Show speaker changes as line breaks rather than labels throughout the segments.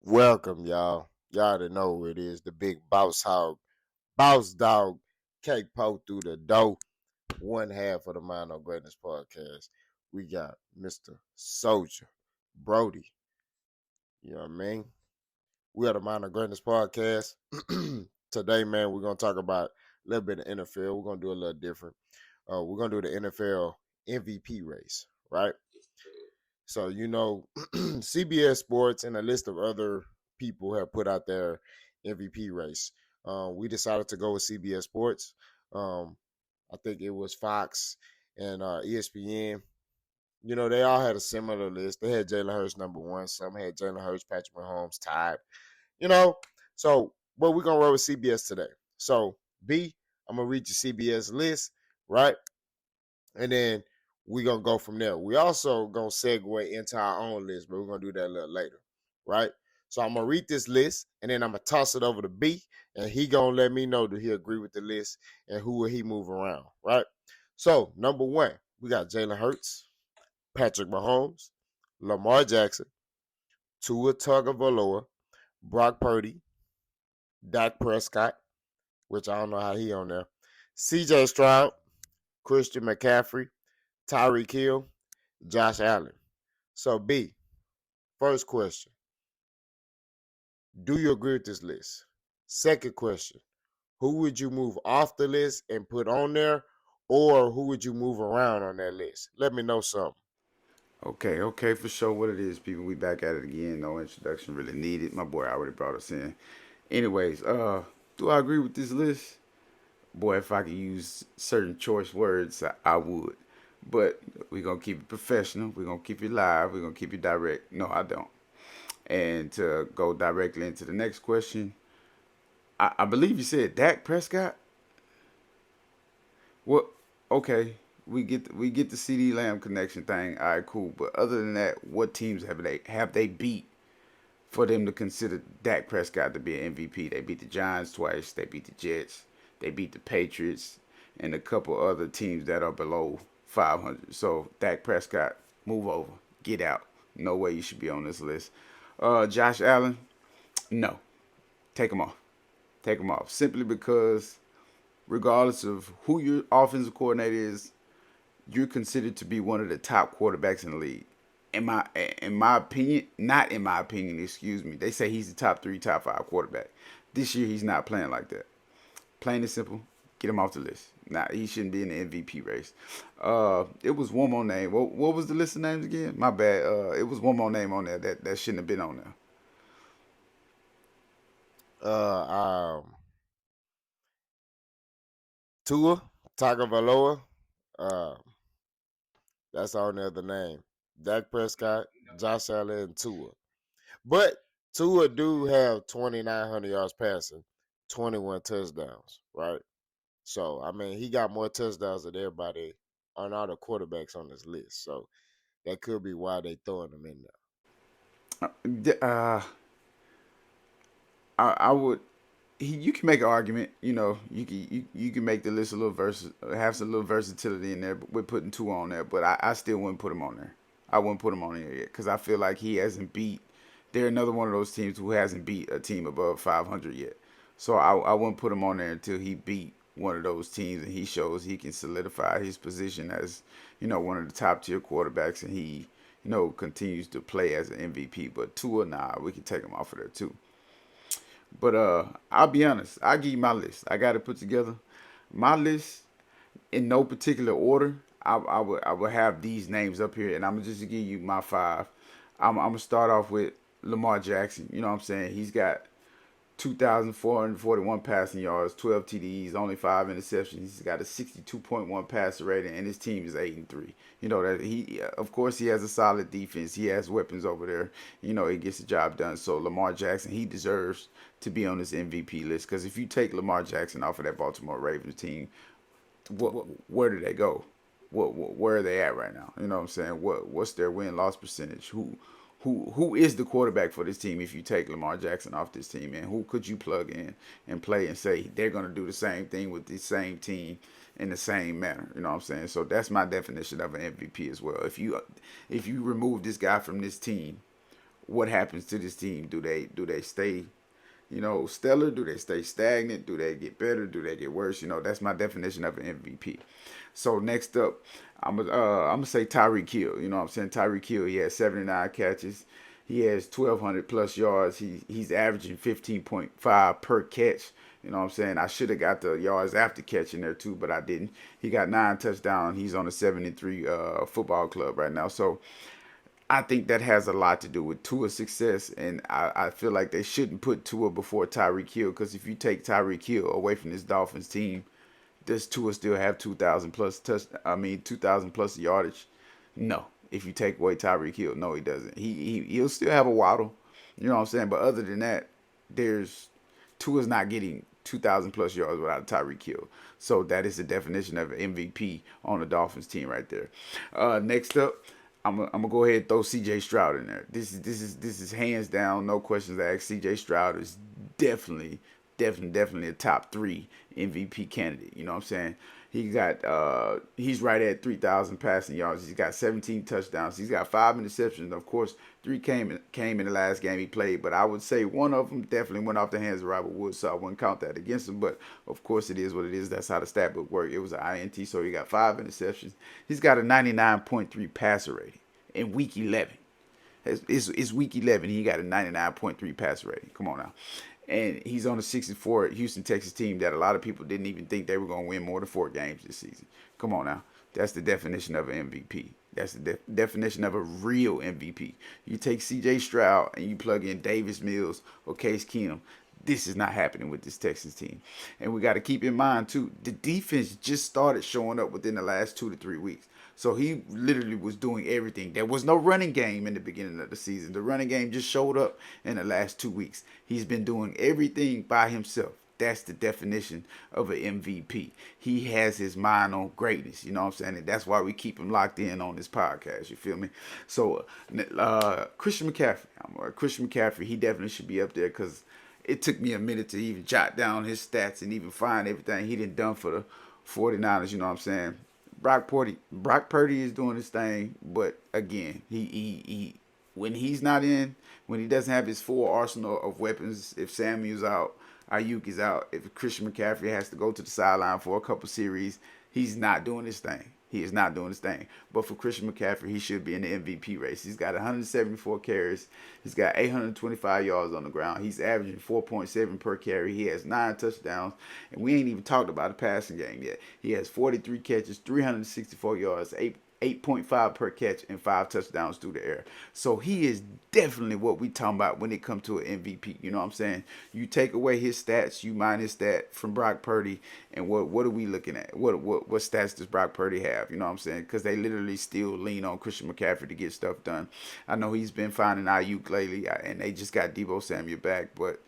Welcome, y'all. Y'all already know who it is. The big boss dog, cake po through the dough. One half of the Mind of Greatness podcast. We got Mr. Soldier, Brody. You know what I mean? We are the Mind of Greatness podcast. Today, man, we're gonna talk about a little bit of NFL. We're gonna do a little different. We're gonna do the NFL MVP race, right? So CBS Sports and a list of other people have put out their MVP race. We decided to go with CBS Sports. Um, I think it was Fox and ESPN. They all had a similar list. They had Jalen Hurts number one. Some had Jalen Hurts, Patrick Mahomes tied. You know, but we're gonna roll with CBS today. So B, I'm gonna read your CBS list, right? And then we're gonna go from there. We also gonna segue into our own list, but we're gonna do that a little later, right? So I'm gonna read this list and then I'm gonna toss it over to B, and he gonna let me know that he agree with the list and who will he move around, right? So number one, we got Jalen Hurts, Patrick Mahomes, Lamar Jackson, Tua Tagovailoa, Brock Purdy, Dak Prescott, which I don't know how he on there, C.J. Stroud, Christian McCaffrey, Tyreek Hill, Josh Allen. So B, first question, do you agree with this list? Second question, who would you move off the list and put on there, or who would you move around on that list? Let me know something.
Okay, for sure what it is, people. We back at it again. No introduction really needed. My boy already brought us in. Anyways, do I agree with this list? Boy, if I could use certain choice words, I would. But we're gonna keep it professional. We're gonna keep it live. We're gonna keep it direct. No, I don't. And to go directly into the next question, I believe you said Dak Prescott. What? Okay, we get the CD Lamb connection thing. All right, cool. But other than that, what teams have they beat for them to consider Dak Prescott to be an MVP? They beat the Giants twice. They beat the Jets. They beat the Patriots and a couple other teams that are below 500. So Dak Prescott, move over, get out. No way you should be on this list. Josh Allen, no, take him off. Take him off simply because regardless of who your offensive coordinator is, you're considered to be one of the top quarterbacks in the league. In my opinion, not in my opinion, excuse me. They say he's the top three, top five quarterback. This year he's not playing like that. Plain and simple, get him off the list. Nah, he shouldn't be in the MVP race. It was one more name. What was the list of names again? My bad. It was one more name on there that shouldn't have been on there.
Tua Tagovailoa. Uh, that's on the other name. Dak Prescott, Josh Allen, and Tua. But Tua do have 2,900 yards passing, 21 touchdowns, right? So I mean, he got more touchdowns than everybody on all the quarterbacks on this list. So that could be why they throwing him in there.
Uh, I would. You can make an argument. You can make the list a little have some little versatility in there. But we're putting two on there, but I still wouldn't put him on there. I wouldn't put him on there yet because I feel like he hasn't beat. They're another one of those teams who hasn't beat a team above 500 yet. So I wouldn't put him on there until he beat one of those teams and he shows he can solidify his position as one of the top tier quarterbacks and he continues to play as an MVP. But Tua, nah, we can take him off of there too. But I'll be honest. I give you my list. I got it put together. My list in no particular order. I would have these names up here, and I'm gonna just give you my five. I'm gonna start off with Lamar Jackson. You know what I'm saying? He's got 2,441 passing yards, 12 TDs, only 5 interceptions. He's got a 62.1 passer rating, and his team is 8-3. You know that of course, he has a solid defense. He has weapons over there. He gets the job done. So Lamar Jackson, he deserves to be on this MVP list because if you take Lamar Jackson off of that Baltimore Ravens team, where do they go? Where are they at right now? You know what I'm saying? What's their win loss percentage? Who is the quarterback for this team if you take Lamar Jackson off this team, and who could you plug in and play and say they're going to do the same thing with the same team in the same manner? You know what I'm saying? So that's my definition of an MVP as well. If you remove this guy from this team, what happens to this team? Do they stay, stellar? Do they stay stagnant? Do they get better? Do they get worse? That's my definition of an MVP. So next up, I'm gonna say Tyreek Hill. You know what I'm saying? Tyreek Hill, he has 79 catches. He has 1,200 plus yards. He's averaging 15.5 per catch. You know what I'm saying? I should have got the yards after catch in there too, but I didn't. He got 9 touchdowns. He's on a 73 football club right now. So I think that has a lot to do with Tua's success, and I feel like they shouldn't put Tua before Tyreek Hill, because if you take Tyreek Hill away from this Dolphins team, does Tua still have 2,000 plus 2,000 plus yardage? No. If you take away Tyreek Hill, no, he doesn't. He'll still have a waddle, you know what I'm saying. But other than that, there's Tua's not getting 2,000 plus yards without Tyreek Hill. So that is the definition of an MVP on the Dolphins team right there. Next up, I'm gonna go ahead and throw C.J. Stroud in there. This is hands down, no questions asked. C.J. Stroud is definitely a top three MVP candidate. You know what I'm saying? He's right at 3,000 passing yards. He's got 17 touchdowns. He's got 5 interceptions. Of course, three came in the last game he played, but I would say one of them definitely went off the hands of Robert Woods, so I wouldn't count that against him. But of course, it is what it is. That's how the stat book works. It was an INT, so he got 5 interceptions. He's got a 99.3 passer rating in week 11. It's week 11. He got a 99.3 passer rating. Come on now. And he's on a 64 Houston, Texas team that a lot of people didn't even think they were going to win more than 4 games this season. Come on now. That's the definition of an MVP. That's the definition of a real MVP. You take C.J. Stroud and you plug in Davis Mills or Case Keenum. This is not happening with this Texas team. And we got to keep in mind, too, the defense just started showing up within the last 2 to 3 weeks. So he literally was doing everything. There was no running game in the beginning of the season. The running game just showed up in the last 2 weeks. He's been doing everything by himself. That's the definition of an MVP. He has his mind on greatness. You know what I'm saying? And that's why we keep him locked in on this podcast. You feel me? So, Christian McCaffrey. Christian McCaffrey, he definitely should be up there, because it took me a minute to even jot down his stats and even find everything he done for the 49ers. You know what I'm saying? Brock Purdy is doing his thing, but again, he when he's not in, when he doesn't have his full arsenal of weapons, if Samuel's out, Ayuk is out, if Christian McCaffrey has to go to the sideline for a couple series, he's not doing his thing. He is not doing his thing. But for Christian McCaffrey, he should be in the MVP race. He's got 174 carries. He's got 825 yards on the ground. He's averaging 4.7 per carry. He has 9 touchdowns. And we ain't even talked about the passing game yet. He has 43 catches, 364 yards, 8.5 per catch, and 5 touchdowns through the air. So he is definitely what we talking about when it comes to an MVP. You know what I'm saying? You take away his stats, you minus that from Brock Purdy, and what are we looking at? What stats does Brock Purdy have? You know what I'm saying? Because they literally still lean on Christian McCaffrey to get stuff done. I know he's been finding Ayuk lately, and they just got Debo Samuel back, but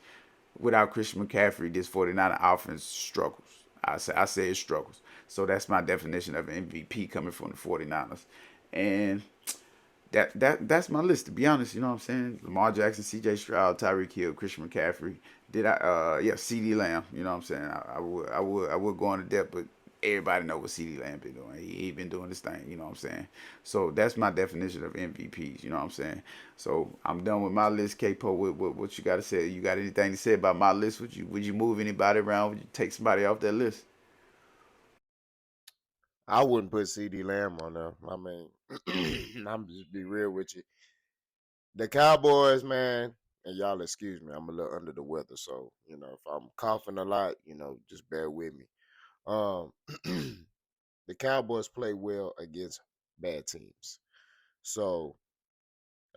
without Christian McCaffrey, this 49er offense struggles. I say it struggles. So that's my definition of MVP coming from the 49ers. And that's my list, to be honest. You know what I'm saying? Lamar Jackson, C.J. Stroud, Tyreek Hill, Christian McCaffrey. Yeah, C.D. Lamb. You know what I'm saying? I would go into depth, but everybody know what C.D. Lamb been doing. He been doing this thing. You know what I'm saying? So that's my definition of MVPs. You know what I'm saying? So I'm done with my list. K-Po, what you got to say? You got anything to say about my list? Would you move anybody around? Would you take somebody off that list?
I wouldn't put CD Lamb on there. I mean, I'm just be real with you. The Cowboys, man, and y'all excuse me, I'm a little under the weather, so if I'm coughing a lot, just bear with me. Um, the Cowboys play well against bad teams, so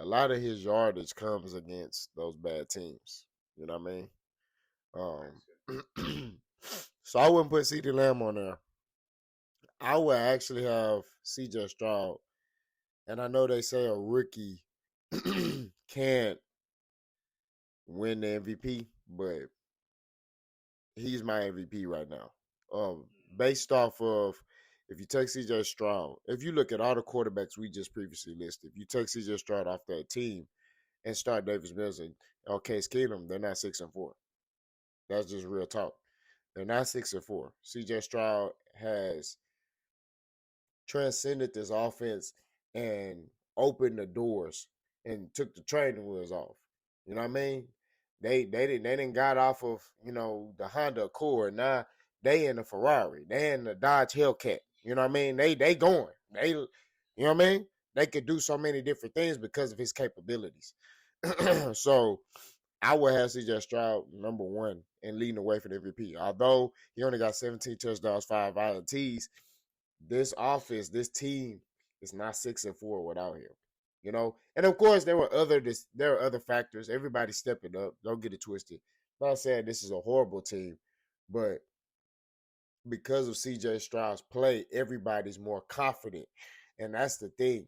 a lot of his yardage comes against those bad teams. You know what I mean? So I wouldn't put CD Lamb on there. I would actually have CJ Stroud, and I know they say a rookie can't win the MVP, but he's my MVP right now. Based off of if you take CJ Stroud, if you look at all the quarterbacks we just previously listed, if you take CJ Stroud off that team and start Davis Mills and Case Keenum, they're not 6-4. That's just real talk. They're not 6-4. CJ Stroud has transcended this offense and opened the doors. and took the training wheels off. You know what I mean? They didn't got off of the Honda Accord. Now they in the Ferrari. They in the Dodge Hellcat. You know what I mean? They going. You know what I mean? They could do so many different things because of his capabilities. So I would have CJ Stroud number one and leading away for the MVP. Although he only got 17 touchdowns, 5 INTs, this offense, this team is not 6-4 without him. And of course there are other factors. Everybody's stepping up. Don't get it twisted. I'm not saying this is a horrible team, but because of CJ Stroud's play, everybody's more confident. And that's the thing.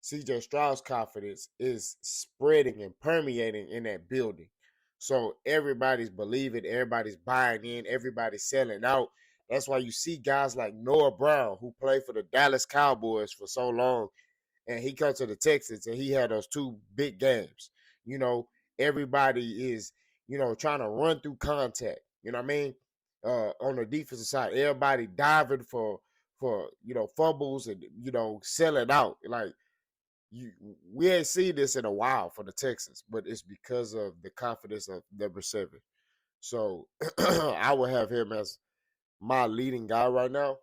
CJ Stroud's confidence is spreading and permeating in that building. So everybody's believing, everybody's buying in, everybody's selling out. That's why you see guys like Noah Brown, who played for the Dallas Cowboys for so long, and he comes to the Texans and he had those two big games. You know, everybody is, trying to run through contact. You know what I mean? On the defensive side, everybody diving for fumbles and selling out. Like we ain't seen this in a while for the Texans, but it's because of the confidence of number 7. So I would have him as my leading guy right now.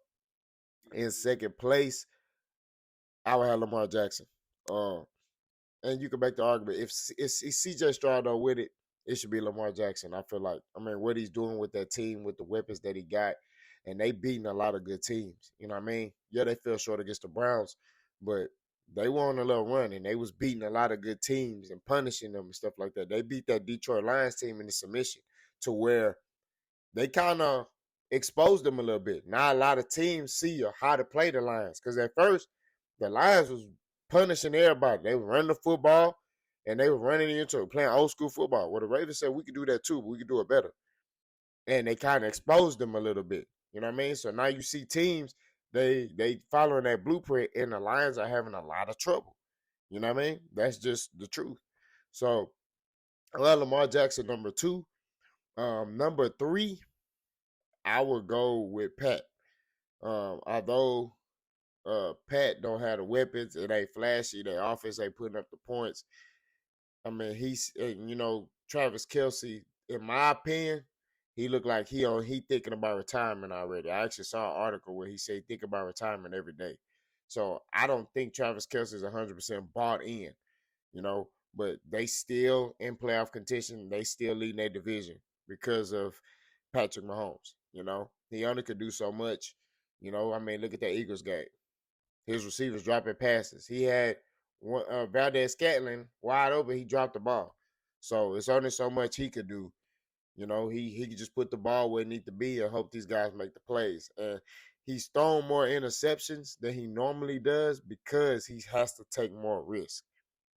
In second place, I would have Lamar Jackson. And you can make the argument if CJ Stroud don't with it, it should be Lamar Jackson. I feel like, what he's doing with that team, with the weapons that he got, and they beating a lot of good teams. You know what I mean? Yeah, they fell short against the Browns, but they were on a little run and they was beating a lot of good teams and punishing them and stuff like that. They beat that Detroit Lions team in the submission to where they kind of exposed them a little bit. Now a lot of teams see how to play the Lions because at first the Lions was punishing everybody. They were running the football and they were running into it, playing old school football. Well, the Ravens said we could do that too, but we could do it better. And they kind of exposed them a little bit. You know what I mean? So now you see teams, they following that blueprint, and the Lions are having a lot of trouble. You know what I mean? That's just the truth. So, well, Lamar Jackson number 2. Number 3, I would go with Pat. Although Pat don't have the weapons, it ain't flashy. Their offense ain't putting up the points. He's Travis Kelce. In my opinion, he looked like he thinking about retirement already. I actually saw an article where he said he think about retirement every day. So I don't think Travis Kelce is 100% bought in. But they still in playoff contention. They still leading their division because of Patrick Mahomes. He only could do so much. Look at that Eagles game. His receivers dropping passes. He had Valdez Scantling wide open. He dropped the ball. So it's only so much he could do. He could just put the ball where it needs to be and hope these guys make the plays. And he's thrown more interceptions than he normally does because he has to take more risk.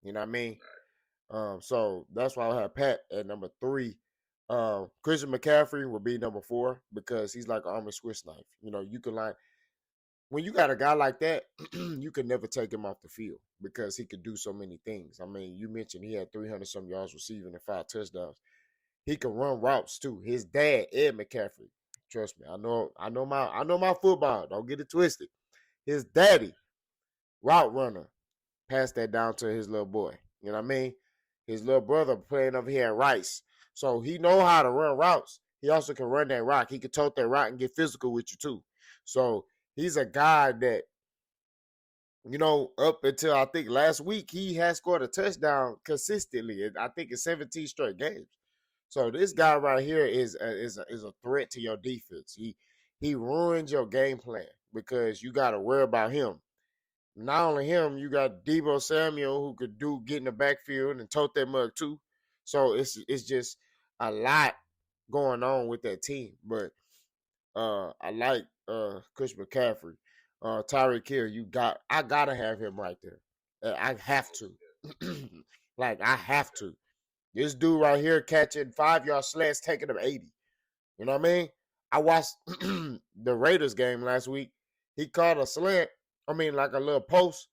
You know what I mean? So that's why I have Pat at number 3. Christian McCaffrey will be number 4 because he's like an army Swiss knife. You can when you got a guy like that, you can never take him off the field because he could do so many things. You mentioned he had 300 some yards receiving and 5 touchdowns. He can run routes too. His dad, Ed McCaffrey, trust me, I know my football. Don't get it twisted. His daddy, route runner, passed that down to his little boy. You know what I mean? His little brother playing over here at Rice. So he know how to run routes. He also can run that rock. He can tote that rock and get physical with you too. So he's a guy that, up until I think last week, he has scored a touchdown consistently. I think it's 17 straight games. So this guy right here is a threat to your defense. He ruins your game plan because you got to worry about him. Not only him, you got Debo Samuel who could get in the backfield and tote that mug too. So it's just a lot going on with that team. But I like Chris McCaffrey. Tyreek Hill, I gotta have him right there. I have to. Like I have to. This dude right here catching 5-yard slants, taking them 80. You know what I mean? I watched the Raiders game last week. He caught a slant, like a little post,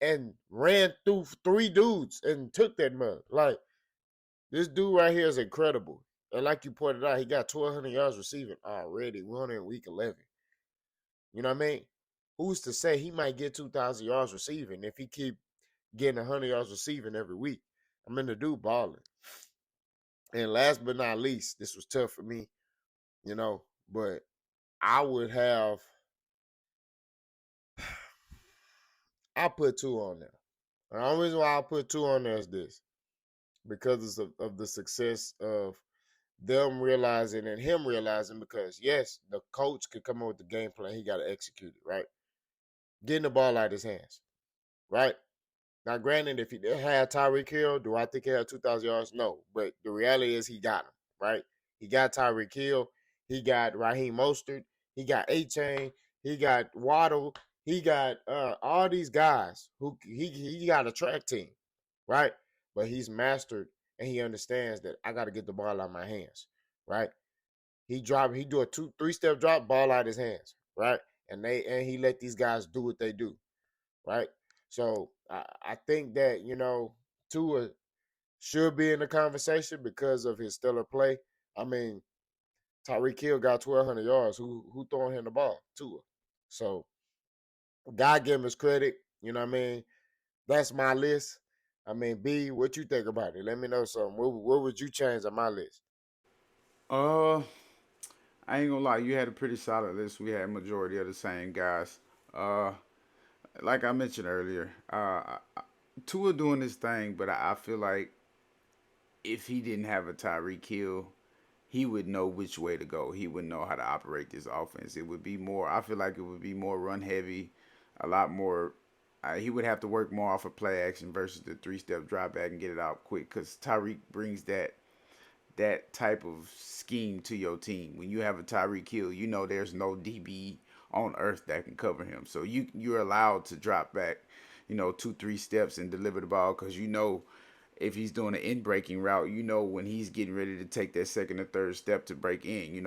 and ran through 3 dudes and took that mug. Like, this dude right here is incredible. And like you pointed out, he got 1,200 yards receiving already. We're only in week 11. You know what I mean? Who's to say he might get 2,000 yards receiving if he keep getting 100 yards receiving every week. I mean, the dude balling. And last but not least, this was tough for me, but I would have, I put two on there. The only reason why I put two on there is this because of the success of them realizing and him realizing because, yes, the coach could come up with the game plan. He got to execute it, right? Getting the ball out of his hands, right? Now, granted, if he did have Tyreek Hill, do I think he had 2,000 yards? No. But the reality is he got him, right? He got Tyreek Hill. He got Raheem Mostert. He got A-Chain. He got Waddle. He got all these guys who he got a track team, right? But he's mastered and he understands that I got to get the ball out of my hands, right? He do a 3-step drop, ball out of his hands, right? And he let these guys do what they do, right? So I think that Tua should be in the conversation because of his stellar play. I mean, Tyreek Hill got 1,200 yards. Who throwing him the ball? Tua. So God give him his credit. You know what I mean? That's my list. I mean, B, what you think about it? Let me know something. What would you change on my list?
Uh, I ain't gonna lie, you had a pretty solid list. We had majority of the same guys. Uh, like I mentioned earlier, Tua doing this thing, but I feel like if he didn't have a Tyreek Hill, he would know which way to go. He would know how to operate this offense. It would be more. I feel like it would be more run heavy, a lot more. He would have to work more off of play action versus the 3-step drop back and get it out quick. Because Tyreek brings that type of scheme to your team. When you have a Tyreek Hill, you know there's no DB on earth that can cover him. So you're allowed to drop back, 2-3 steps and deliver the ball because you know if he's doing an in breaking route, you know when he's getting ready to take that second or third step to break in,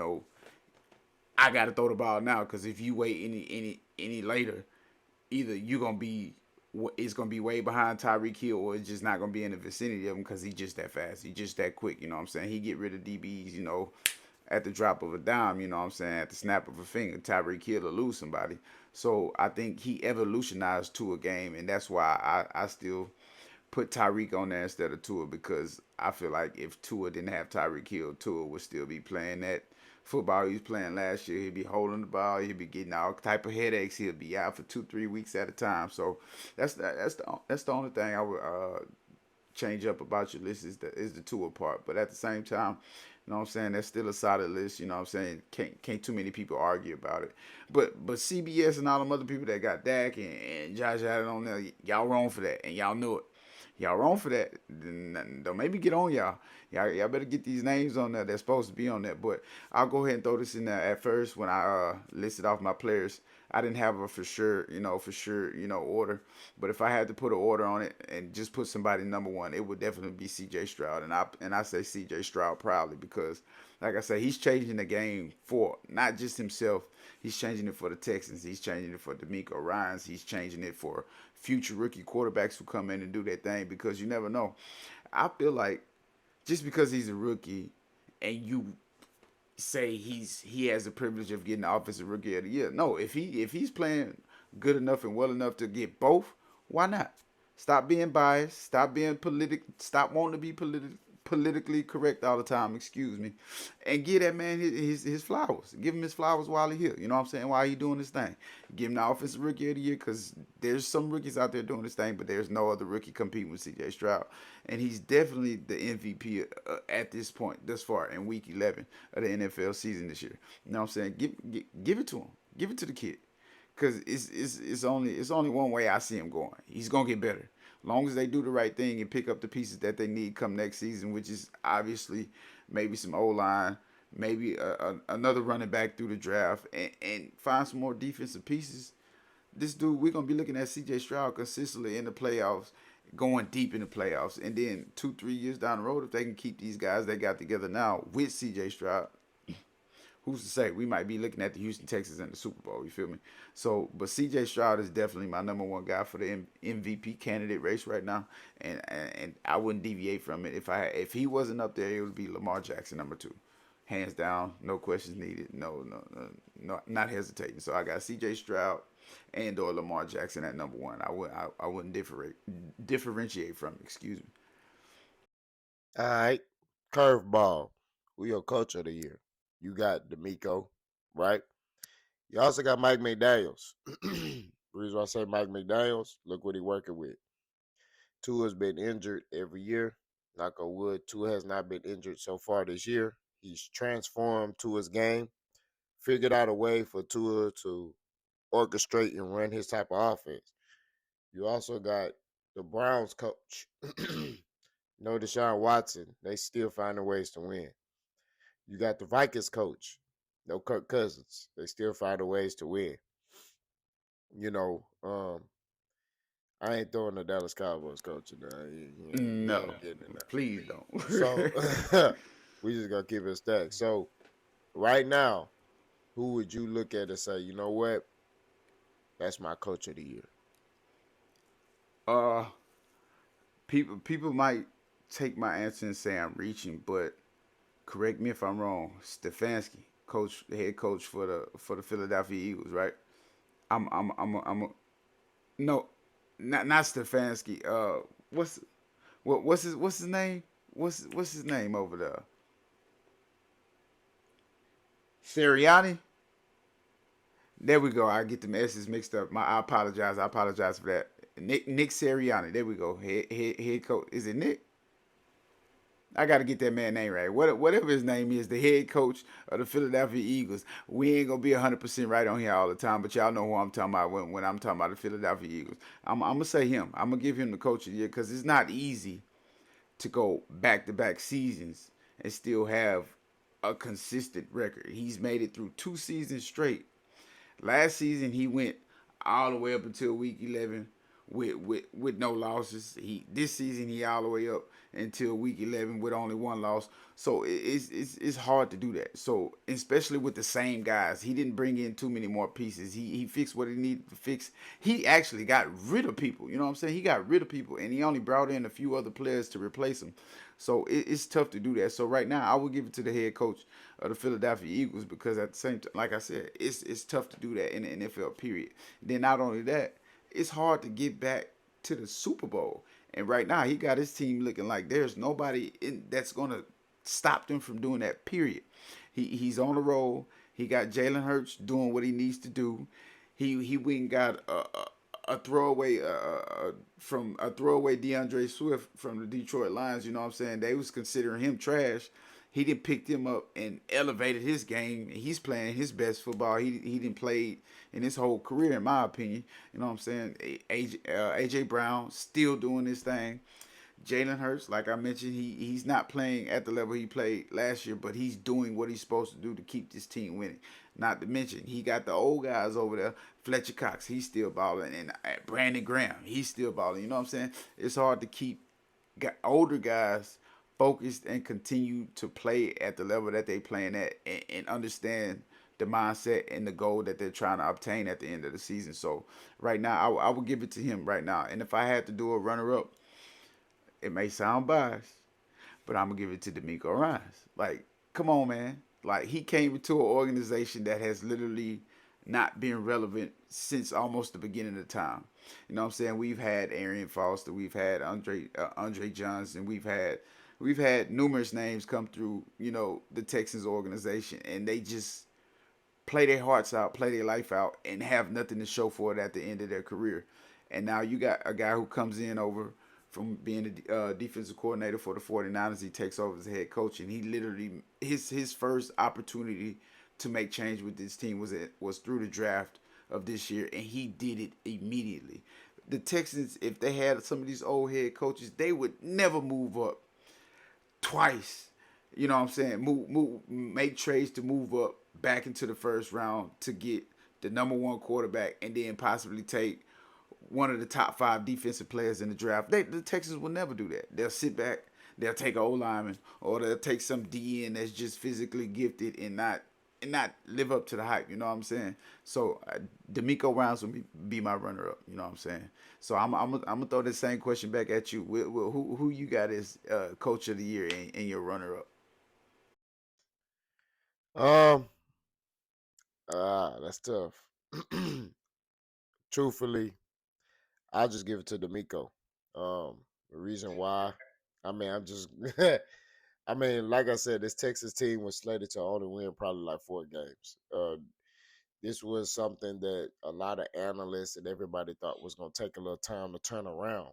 I got to throw the ball now because if you wait any later, either you're gonna be it's gonna be way behind Tyreek Hill or it's just not gonna be in the vicinity of him because he's just that fast. He's just that quick. You know what I'm saying? He get rid of DBs. At the drop of a dime. You know what I'm saying? At the snap of a finger, Tyreek Hill will lose somebody. So I think he evolutionized to a game, and that's why I still put Tyreek on there instead of Tua because I feel like if Tua didn't have Tyreek Hill, Tua would still be playing that football he was playing last year. He'd be holding the ball. He'd be getting all type of headaches. He'll be out for 2-3 weeks at a time. So that's the only thing I would change up about your list is the Tua part. But at the same time, you know what I'm saying? That's still a solid list. You know what I'm saying? Can't too many people argue about it. But CBS and all them other people that got Dak and Josh Allen on there, y'all wrong for that, and y'all knew it. Y'all wrong for that. Then don't maybe get on y'all. Y'all better get these names on there that's supposed to be on there. But I'll go ahead and throw this in there. At first, when I listed off my players, I didn't have a for sure, order. But if I had to put an order on it and just put somebody number one, it would definitely be C.J. Stroud, and I say C.J. Stroud proudly because, like I say, he's changing the game for not just himself. He's changing it for the Texans. He's changing it for D'Amico Ryans. He's changing it for future rookie quarterbacks who come in and do their thing because you never know. I feel like just because he's a rookie and you say he has the privilege of getting the offensive rookie of the year. No, if he's playing good enough and well enough to get both, why not? Stop being biased. Stop being Stop wanting to be politically correct all the time. Excuse me, and give that man his flowers. Give him his flowers while he's here. You know what I'm saying? While he doing this thing, give him the offensive rookie of the year because there's some rookies out there doing this thing, but there's no other rookie competing with C.J. Stroud, and he's definitely the MVP at this point, thus far in Week 11 of the NFL season this year. You know what I'm saying? Give it to him. Give it to the kid because it's only one way I see him going. He's gonna get better, as long as they do the right thing and pick up the pieces that they need come next season, which is obviously maybe some O line, maybe another running back through the draft, and find some more defensive pieces. This dude, we're gonna be looking at C.J. Stroud consistently in the playoffs, going deep in the playoffs, and then 2-3 years down the road, if they can keep these guys they got together now with C.J. Stroud, who's to say we might be looking at the Houston Texans in the Super Bowl? You feel me? So, but C.J. Stroud is definitely my number one guy for the MVP candidate race right now, and I wouldn't deviate from it. If he wasn't up there, it would be Lamar Jackson number two, hands down, no questions needed, no, not hesitating. So I got C.J. Stroud and or Lamar Jackson at number one. I wouldn't differentiate from. Excuse me.
All right. Curveball. Who your coach of the year? You got D'Amico, right? You also got Mike McDaniels. The reason why I say Mike McDaniels, look what he working with. Tua's been injured every year. Knock on wood, Tua has not been injured so far this year. He's transformed Tua's game, figured out a way for Tua to orchestrate and run his type of offense. You also got the Browns coach. No Deshaun Watson. They still finding ways to win. You got the Vikings coach. No Kirk Cousins. They still finding ways to win. You know, I ain't throwing the Dallas Cowboys coach in there. He
No,
ain't getting in there.
please don't.
So we just gonna keep it stacked. So right now, who would you look at and say, you know what? That's my coach of the year.
uh, people might take my answer and say I'm reaching, but correct me if I'm wrong. Stefanski, coach, the head coach for the Philadelphia Eagles, right? I'm a no, not Stefanski. What's what's his name? What's his name over there? Sirianni. There we go. I get the S's mixed up. I apologize. I apologize for that. Nick Sirianni. There we go. Head coach. Is it Nick? I got to get that man name right. Whatever his name is, the head coach of the Philadelphia Eagles. We ain't gonna be 100% right on here all the time, but y'all know who I'm talking about when I'm talking about the Philadelphia Eagles. I'm gonna say him. I'm gonna give him the coach of the year because it's not easy to go back to back seasons and still have a consistent record. He's made it through 2 seasons straight. Last season he went all the way up until week 11 with no losses. He this season he all the way up until week 11 with only one loss. So it's hard to do that. So especially with the same guys, he didn't bring in too many more pieces. He fixed what he needed to fix. He actually got rid of people. You know what I'm saying? He got rid of people, and he only brought in a few other players to replace them. So it's tough to do that. So right now, I would give it to the head coach of the Philadelphia Eagles because at the same time, like I said, it's tough to do that in the NFL. Period. Then not only that, it's hard to get back to the Super Bowl. And right now, he got his team looking like there's nobody that's gonna stop them from doing that. Period. He's on the roll. He got Jalen Hurts doing what he needs to do. He went and got a throwaway from a throwaway DeAndre Swift from the Detroit Lions. You know what I'm saying? They was considering him trash. He didn't pick him up and elevated his game. He's playing his best football he didn't play in his whole career, in my opinion. You know what I'm saying? AJ Brown still doing his thing. Jalen Hurts, like I mentioned, he's not playing at the level he played last year, but he's doing what he's supposed to do to keep this team winning. Not to mention, he got the old guys over there. Fletcher Cox, he's still balling, and Brandon Graham, he's still balling. You know what I'm saying? It's hard to keep older guys focused and continue to play at the level that they playing at, and understand the mindset and the goal that they're trying to obtain at the end of the season. So right now, I would give it to him right now. And if I had to do a runner up, it may sound biased, but I'm gonna give it to D'Amico Ryan's. Like, come on, man. Like he came into an organization that has literally not been relevant since almost the beginning of time. You know what I'm saying? We've had Arian Foster, we've had Andre Johnson, we've had numerous names come through. You know the Texans organization, and they just play their hearts out, play their life out, and have nothing to show for it at the end of their career. And now you got a guy who comes in over from being the defensive coordinator for the 49ers. He takes over as head coach, and he literally his first opportunity to make change with this team was through the draft of this year, and he did it immediately. The Texans, if they had some of these old head coaches, they would never move up twice. You know what I'm saying? Make trades to move up back into the first round to get the number one quarterback, and then possibly take one of the top five defensive players in the draft. The Texans will never do that. They'll sit back, they'll take an O lineman, or they'll take some DN that's just physically gifted and not live up to the hype. You know what I'm saying? So D'Amico Rounds will be my runner up. You know what I'm saying? So I'm gonna throw the same question back at you. Who you got as coach of the year and your runner up?
Um, that's tough. Truthfully, I'll just give it to D'Amico. The reason why, I mean, I'm just, I mean, like I said, this Texas team was slated to only win probably like 4 games. This was something that a lot of analysts and everybody thought was going to take a little time to turn around.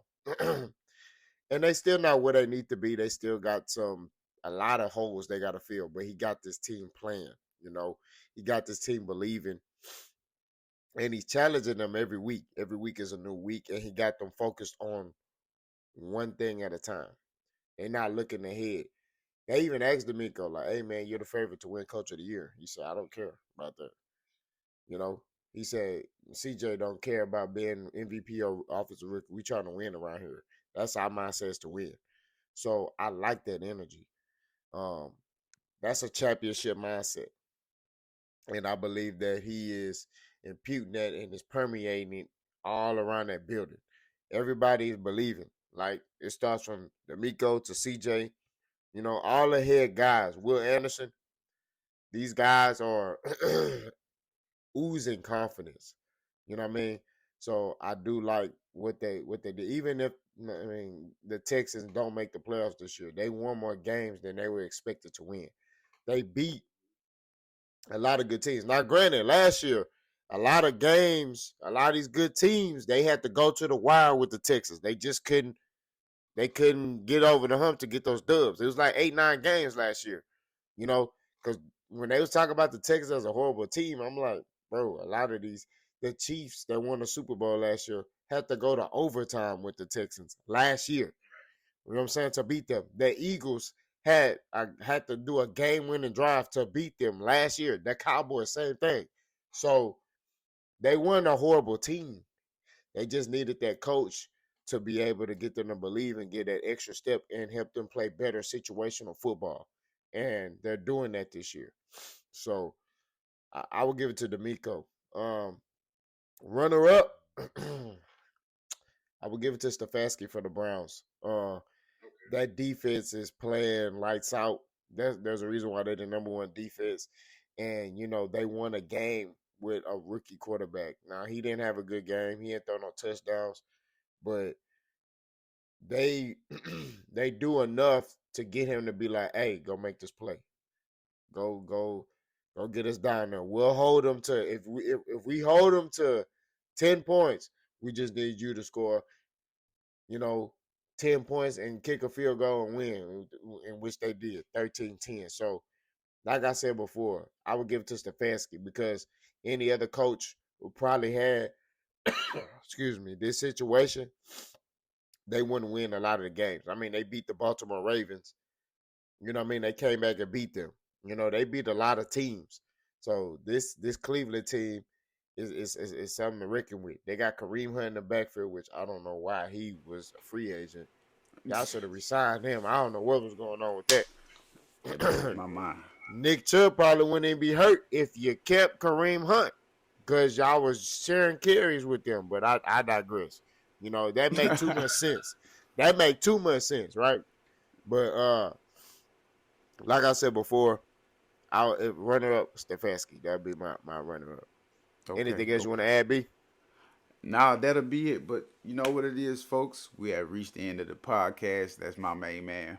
And they still not where they need to be. They still got a lot of holes they got to fill. But he got this team playing. You know, he got this team believing, and he's challenging them every week. Every week is a new week, and he got them focused on one thing at a time. They're not looking ahead. They even asked D'Amico, like, "Hey man, you're the favorite to win Coach of the Year." He said, "I don't care about that." You know, he said, "CJ don't care about being MVP or offensive rookie. We trying to win around here. That's our mindset is to win." So I like that energy. Um, that's a championship mindset, and I believe that he is imputing that and is permeating it all around that building. Everybody is believing. Like it starts from D'Amico to CJ. You know, all the head guys. Will Anderson. These guys are oozing confidence. You know what I mean? So I do like what they did. Even if I mean the Texans don't make the playoffs this year, they won more games than they were expected to win. They beat a lot of good teams. Now, granted, last year, a lot of games, a lot of these good teams, they had to go to the wire with the Texans. They just couldn't. They couldn't get over the hump to get those dubs. It was like 8, 9 games last year. You know, because when they was talking about the Texans as a horrible team, I'm like, bro, a lot of the Chiefs that won the Super Bowl last year had to go to overtime with the Texans last year. You know what I'm saying? To beat them. The Eagles had to do a game winning drive to beat them last year. The Cowboys, same thing. So they weren't a horrible team. They just needed that coach to be able to get them to believe and get that extra step and help them play better situational football. And they're doing that this year. So I will give it to D'Amico. Runner up, I will give it to Stefanski for the Browns. That defense is playing lights out. There's a reason why they're the number one defense, and you know they won a game with a rookie quarterback. Now he didn't have a good game. He didn't throw no touchdowns, but they they do enough to get him to be like, "Hey, go make this play. Go get us down there. We'll hold them to if we hold them to 10 points. We just need you to score you know, 10 points and kick a field goal and win, in which they did 13-10. So, like I said before, I would give it to Stefanski because any other coach who probably had, excuse me, this situation, they wouldn't win a lot of the games. I mean, they beat the Baltimore Ravens. You know what I mean? They came back and beat them. You know, they beat a lot of teams. So this Cleveland team is something to reckon with. They got Kareem Hunt in the backfield, which I don't know why he was a free agent. Y'all should have resigned him. I don't know what was going on with
That blows
that.
my mind.
Nick Chubb probably wouldn't even be hurt if you kept Kareem Hunt because y'all was sharing carries with them. But I digress. You know, that make too much sense. That make too much sense, right? But like I said before, I'll runner up Stefanski. That'd be my runner up.
Okay,
Anything else you want
okay.
to add, B?
Now that'll be it. But you know what it is, folks? We have reached the end of the podcast. That's my main man,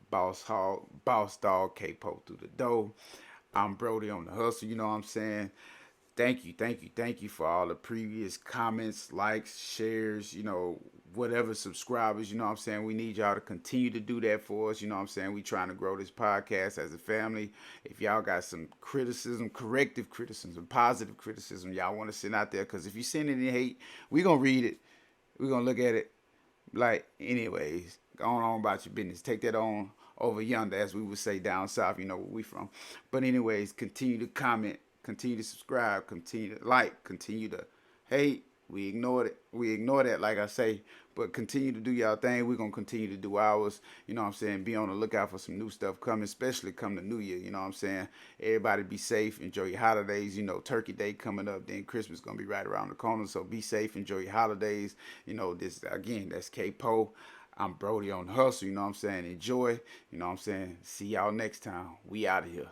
Boss Dog, K-Po through the door. I'm Brody on the hustle. You know what I'm saying? Thank you for all the previous comments, likes, shares, whatever subscribers, you know what I'm saying? We need y'all to continue to do that for us, you know what I'm saying? We trying to grow this podcast as a family. If y'all got some criticism, corrective criticism, positive criticism, y'all want to send out there, because if you send any hate, we going to read it. We going to look at it. Like, anyways, go on about your business. Take that on over yonder, as we would say down south. You know where we from. But anyways, continue to comment, continue to subscribe, continue to like, continue to hate. We ignored it. We ignore that, like I say. But continue to do y'all thing. We're gonna continue to do ours. You know what I'm saying? Be on the lookout for some new stuff coming, especially come the new year. You know what I'm saying? Everybody be safe. Enjoy your holidays. Turkey Day coming up. Then Christmas gonna be right around the corner. So be safe. Enjoy your holidays. This again, that's K-Po. I'm Brody on Hustle. You know what I'm saying? Enjoy. You know what I'm saying? See y'all next time. We out of here.